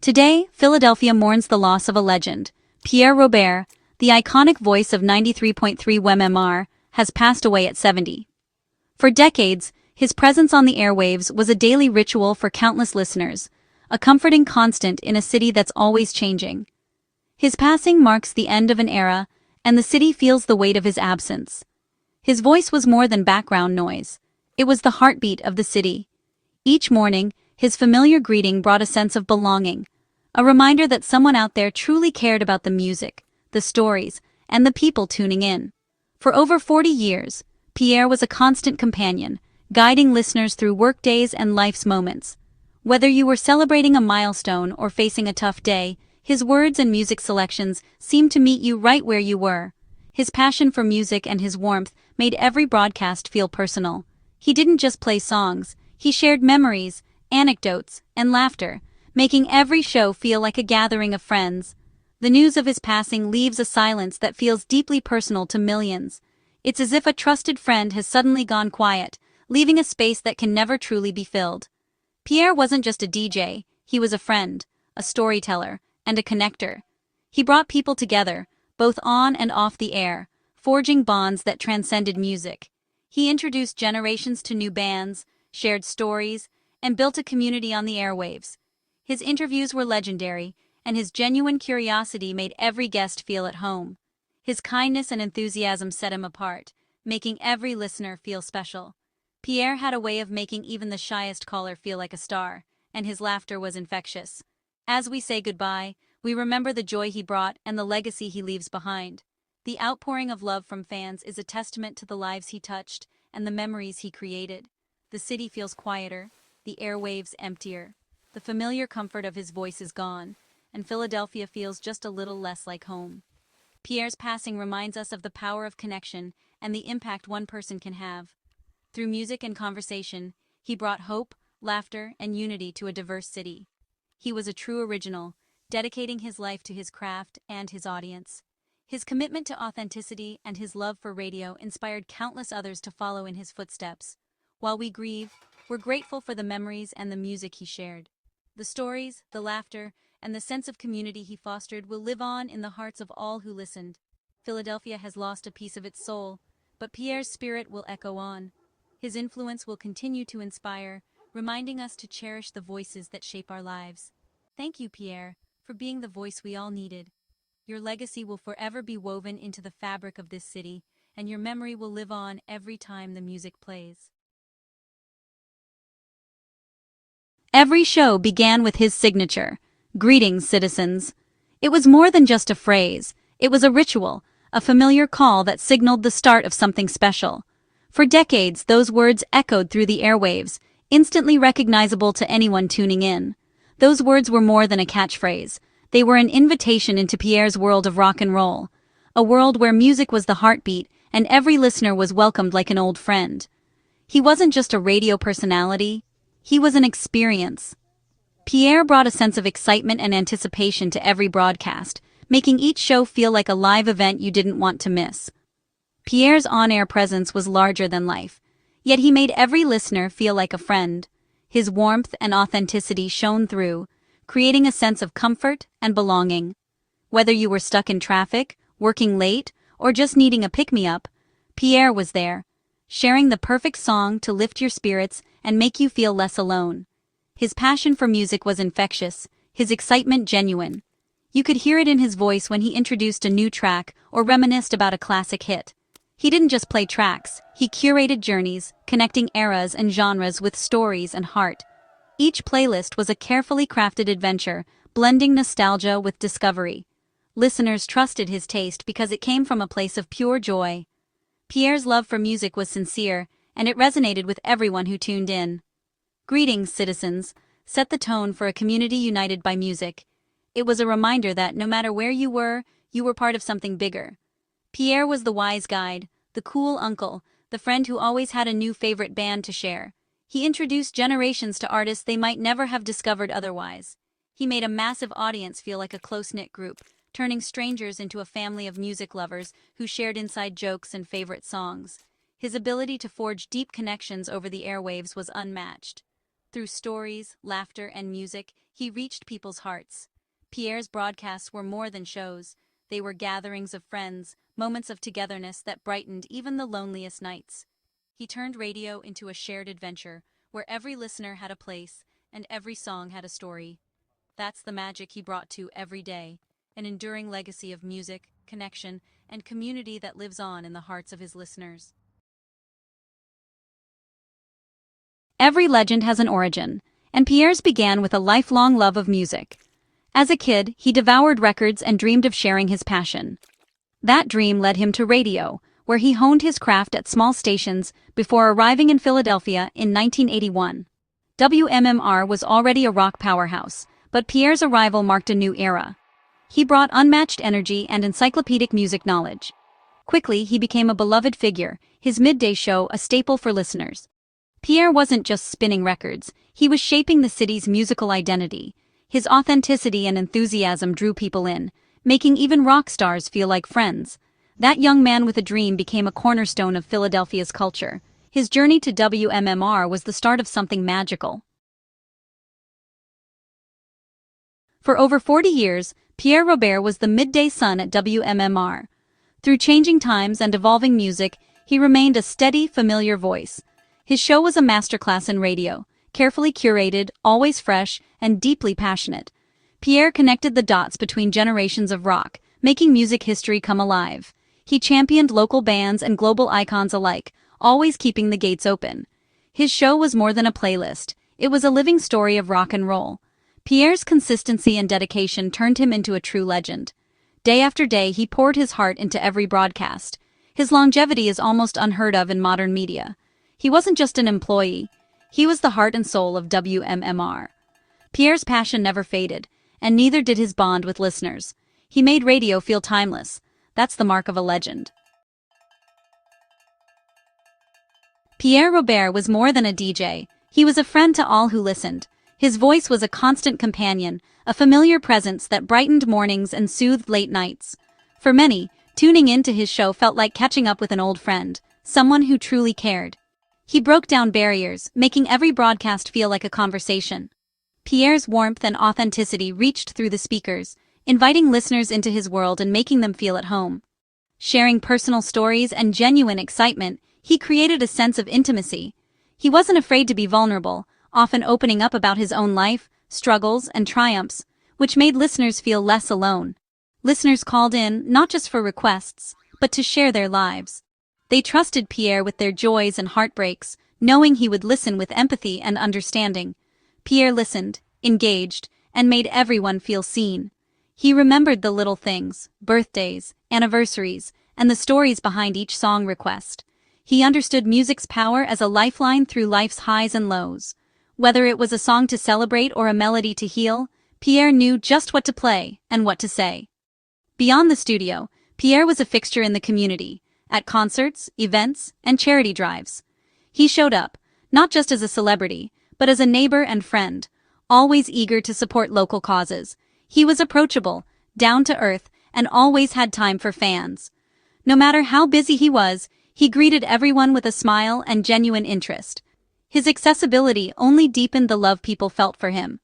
Today, Philadelphia mourns the loss of a legend. Pierre Robert, the iconic voice of 93.3 WMMR, has passed away at 70. For decades, his presence on the airwaves was a daily ritual for countless listeners, a comforting constant in a city that's always changing. His passing marks the end of an era, and the city feels the weight of his absence. His voice was more than background noise. It was the heartbeat of the city. Each morning, his familiar greeting brought a sense of belonging, a reminder that someone out there truly cared about the music, the stories, and the people tuning in. For over 40 years, Pierre was a constant companion, guiding listeners through workdays and life's moments. Whether you were celebrating a milestone or facing a tough day, his words and music selections seemed to meet you right where you were. His passion for music and his warmth made every broadcast feel personal. He didn't just play songs, he shared memories, anecdotes, and laughter, making every show feel like a gathering of friends. The news of his passing leaves a silence that feels deeply personal to millions. It's as if a trusted friend has suddenly gone quiet, leaving a space that can never truly be filled. Pierre wasn't just a DJ, he was a friend, a storyteller, and a connector. He brought people together, both on and off the air, forging bonds that transcended music. He introduced generations to new bands, shared stories, and built a community on the airwaves. His interviews were legendary, and his genuine curiosity made every guest feel at home. His kindness and enthusiasm set him apart, making every listener feel special. Pierre had a way of making even the shyest caller feel like a star, and his laughter was infectious. As we say goodbye, we remember the joy he brought and the legacy he leaves behind. The outpouring of love from fans is a testament to the lives he touched and the memories he created. The city feels quieter, the airwaves emptier. The familiar comfort of his voice is gone, and Philadelphia feels just a little less like home. Pierre's passing reminds us of the power of connection and the impact one person can have. Through music and conversation, he brought hope, laughter, and unity to a diverse city. He was a true original, dedicating his life to his craft and his audience. His commitment to authenticity and his love for radio inspired countless others to follow in his footsteps. While we grieve, we're grateful for the memories and the music he shared. The stories, the laughter, and the sense of community he fostered will live on in the hearts of all who listened. Philadelphia has lost a piece of its soul, but Pierre's spirit will echo on. His influence will continue to inspire, reminding us to cherish the voices that shape our lives. Thank you, Pierre, for being the voice we all needed. Your legacy will forever be woven into the fabric of this city, and your memory will live on every time the music plays. Every show began with his signature, "Greetings, citizens." It was more than just a phrase, it was a ritual, a familiar call that signaled the start of something special. For decades, those words echoed through the airwaves, instantly recognizable to anyone tuning in. Those words were more than a catchphrase. They were an invitation into Pierre's world of rock and roll, a world where music was the heartbeat and every listener was welcomed like an old friend. He wasn't just a radio personality, he was an experience. Pierre brought a sense of excitement and anticipation to every broadcast, making each show feel like a live event you didn't want to miss. Pierre's on-air presence was larger than life, yet he made every listener feel like a friend. His warmth and authenticity shone through, creating a sense of comfort and belonging. Whether you were stuck in traffic, working late, or just needing a pick-me-up, Pierre was there, sharing the perfect song to lift your spirits and make you feel less alone. His passion for music was infectious, his excitement genuine. You could hear it in his voice when he introduced a new track or reminisced about a classic hit. He didn't just play tracks, he curated journeys, connecting eras and genres with stories and heart. Each playlist was a carefully crafted adventure, blending nostalgia with discovery. Listeners trusted his taste because it came from a place of pure joy. Pierre's love for music was sincere, and it resonated with everyone who tuned in. "Greetings, citizens," set the tone for a community united by music. It was a reminder that no matter where you were part of something bigger. Pierre was the wise guide, the cool uncle, the friend who always had a new favorite band to share. He introduced generations to artists they might never have discovered otherwise. He made a massive audience feel like a close-knit group, turning strangers into a family of music lovers who shared inside jokes and favorite songs. His ability to forge deep connections over the airwaves was unmatched. Through stories, laughter, and music, He reached people's hearts. Pierre's broadcasts were more than shows. They were gatherings of friends, moments of togetherness that brightened even the loneliest nights. He turned radio into a shared adventure, where every listener had a place, and every song had a story. That's the magic he brought to every day, an enduring legacy of music, connection, and community that lives on in the hearts of his listeners. Every legend has an origin, and Pierre's began with a lifelong love of music. As a kid, he devoured records and dreamed of sharing his passion. That dream led him to radio, where he honed his craft at small stations before arriving in Philadelphia in 1981. WMMR was already a rock powerhouse, but Pierre's arrival marked a new era. He brought unmatched energy and encyclopedic music knowledge. Quickly, he became a beloved figure, his midday show a staple for listeners. Pierre wasn't just spinning records, he was shaping the city's musical identity. His authenticity and enthusiasm drew people in, making even rock stars feel like friends. That young man with a dream became a cornerstone of Philadelphia's culture. His journey to WMMR was the start of something magical. For over 40 years, Pierre Robert was the midday sun at WMMR. Through changing times and evolving music, he remained a steady, familiar voice. His show was a masterclass in radio, carefully curated, always fresh, and deeply passionate. Pierre connected the dots between generations of rock, making music history come alive. He championed local bands and global icons alike, always keeping the gates open. His show was more than a playlist, it was a living story of rock and roll. Pierre's consistency and dedication turned him into a true legend. Day after day, he poured his heart into every broadcast. His longevity is almost unheard of in modern media. He wasn't just an employee, he was the heart and soul of WMMR. Pierre's passion never faded, and neither did his bond with listeners. He made radio feel timeless. That's the mark of a legend. Pierre Robert was more than a DJ. He was a friend to all who listened. His voice was a constant companion, a familiar presence that brightened mornings and soothed late nights. For many, tuning in to his show felt like catching up with an old friend, someone who truly cared. He broke down barriers, making every broadcast feel like a conversation. Pierre's warmth and authenticity reached through the speakers, inviting listeners into his world and making them feel at home. Sharing personal stories and genuine excitement, he created a sense of intimacy. He wasn't afraid to be vulnerable, often opening up about his own life, struggles, and triumphs, which made listeners feel less alone. Listeners called in not just for requests, but to share their lives. They trusted Pierre with their joys and heartbreaks, knowing he would listen with empathy and understanding. Pierre listened, engaged, and made everyone feel seen. He remembered the little things, birthdays, anniversaries, and the stories behind each song request. He understood music's power as a lifeline through life's highs and lows. Whether it was a song to celebrate or a melody to heal, Pierre knew just what to play and what to say. Beyond the studio, Pierre was a fixture in the community, at concerts, events, and charity drives. He showed up, not just as a celebrity, but as a neighbor and friend, always eager to support local causes. He was approachable, down to earth, and always had time for fans. No matter how busy he was, he greeted everyone with a smile and genuine interest. His accessibility only deepened the love people felt for him.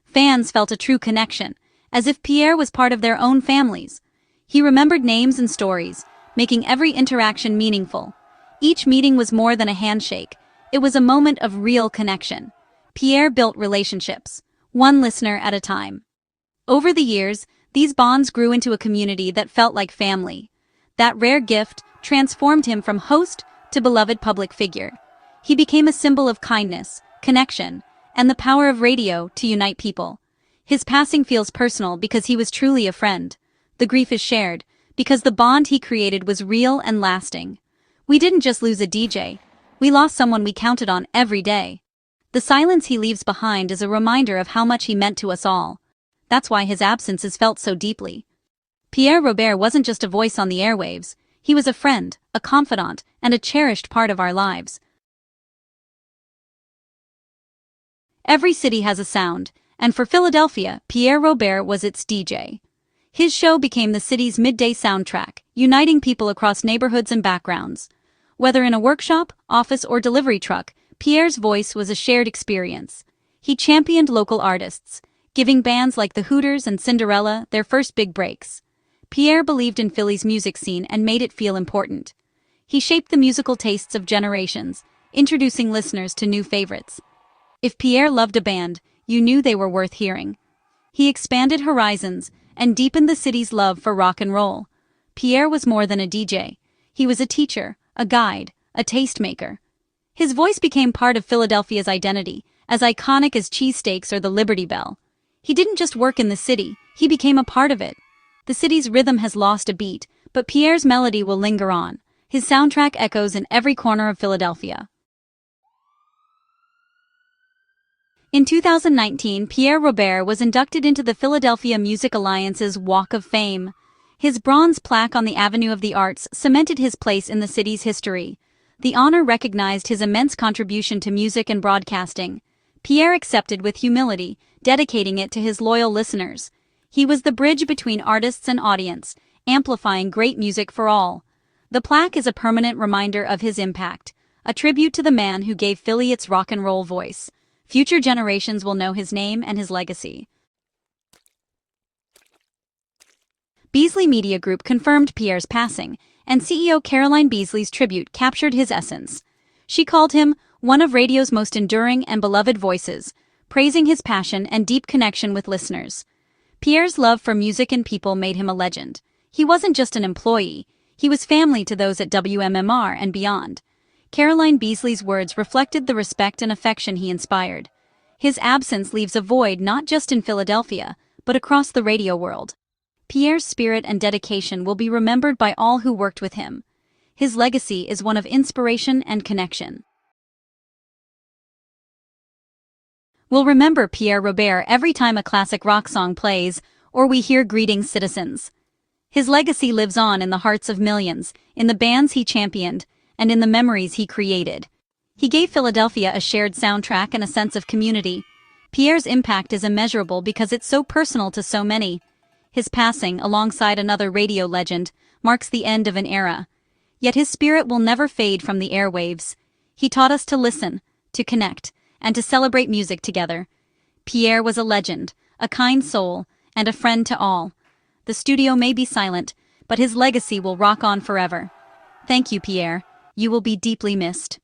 Fans felt a true connection, as if Pierre was part of their own families. He remembered names and stories, making every interaction meaningful. Each meeting was more than a handshake. It was a moment of real connection. Pierre built relationships, one listener at a time. Over the years, these bonds grew into a community that felt like family. That rare gift transformed him from host to beloved public figure. He became a symbol of kindness, connection, and the power of radio to unite people. His passing feels personal because he was truly a friend. The grief is shared, because the bond he created was real and lasting. We didn't just lose a DJ, we lost someone we counted on every day. The silence he leaves behind is a reminder of how much he meant to us all. That's why his absence is felt so deeply. Pierre Robert wasn't just a voice on the airwaves, he was a friend, a confidant, and a cherished part of our lives. Every city has a sound, and for Philadelphia, Pierre Robert was its DJ. His show became the city's midday soundtrack, uniting people across neighborhoods and backgrounds. Whether in a workshop, office, or delivery truck, Pierre's voice was a shared experience. He championed local artists, giving bands like the Hooters and Cinderella their first big breaks. Pierre believed in Philly's music scene and made it feel important. He shaped the musical tastes of generations, introducing listeners to new favorites. If Pierre loved a band, you knew they were worth hearing. He expanded horizons and deepened the city's love for rock and roll. Pierre was more than a DJ. He was a teacher, a guide, a tastemaker. His voice became part of Philadelphia's identity, as iconic as cheesesteaks or the Liberty Bell. He didn't just work in the city, he became a part of it. The city's rhythm has lost a beat, but Pierre's melody will linger on. His soundtrack echoes in every corner of Philadelphia. In 2019, Pierre Robert was inducted into the Philadelphia Music Alliance's Walk of Fame. His bronze plaque on the Avenue of the Arts cemented his place in the city's history. The honor recognized his immense contribution to music and broadcasting. Pierre accepted with humility, dedicating it to his loyal listeners. He was the bridge between artists and audience, amplifying great music for all. The plaque is a permanent reminder of his impact, a tribute to the man who gave Philly its rock and roll voice. Future generations will know his name and his legacy. Beasley Media Group confirmed Pierre's passing, and CEO Caroline Beasley's tribute captured his essence. She called him one of radio's most enduring and beloved voices, praising his passion and deep connection with listeners. Pierre's love for music and people made him a legend. He wasn't just an employee, he was family to those at WMMR and beyond. Caroline Beasley's words reflected the respect and affection he inspired. His absence leaves a void not just in Philadelphia, but across the radio world. Pierre's spirit and dedication will be remembered by all who worked with him. His legacy is one of inspiration and connection. We'll remember Pierre Robert every time a classic rock song plays, or we hear "Greetings, Citizens." His legacy lives on in the hearts of millions, in the bands he championed, and in the memories he created. He gave Philadelphia a shared soundtrack and a sense of community. Pierre's impact is immeasurable because it's so personal to so many. His passing, alongside another radio legend, marks the end of an era. Yet his spirit will never fade from the airwaves. He taught us to listen, to connect, and to celebrate music together. Pierre was a legend, a kind soul, and a friend to all. The studio may be silent, but his legacy will rock on forever. Thank you, Pierre. You will be deeply missed.